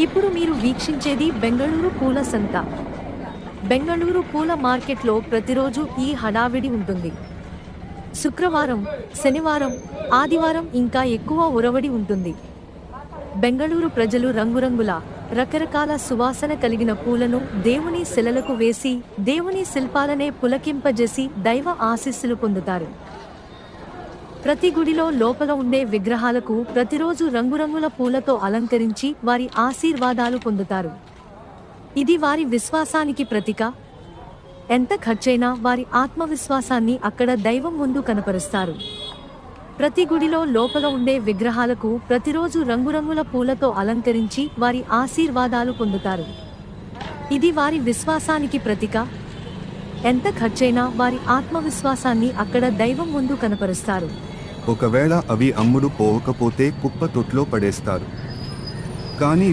ఇప్పుడు మీరు వీక్షించేది బెంగళూరు పూల సంత. బెంగళూరు పూల మార్కెట్లో ప్రతిరోజు ఈ హడావిడి ఉంటుంది. శుక్రవారం, శనివారం, ఆదివారం ఇంకా ఎక్కువ ఉరవడి ఉంటుంది. బెంగళూరు ప్రజలు రంగురంగుల, రకరకాల సువాసన కలిగిన పూలను దేవుని శిలలకు వేసి, దేవుని శిల్పాలనే పులకింపజేసి దైవ ఆశీస్సులు పొందుతారు. ప్రతి గుడిలో లోపల ఉండే విగ్రహాలకు ప్రతిరోజు రంగురంగుల పూలతో అలంకరించి వారి ఆశీర్వాదాలు పొందుతారు. ఇది వారి విశ్వాసానికి ప్రతీక. ఎంత ఖర్చైనా వారి ఆత్మవిశ్వాసాన్ని అక్కడ దైవం ముందు కనపరుస్తారు. ప్రతి గుడిలో లోపల ఉండే విగ్రహాలకు ప్రతిరోజు రంగురంగుల పూలతో అలంకరించి వారి ఆశీర్వాదాలు పొందుతారు. ఇది వారి విశ్వాసానికి ప్రతీక. ఎంత ఖర్చైనా వారి ఆత్మవిశ్వాసాన్ని అక్కడ దైవం ముందు కనపరుస్తారు. ఒకవేళ అవి అమ్ముడు పోవకపోతే కుప్ప తొట్లో పడేస్తారు. కానీ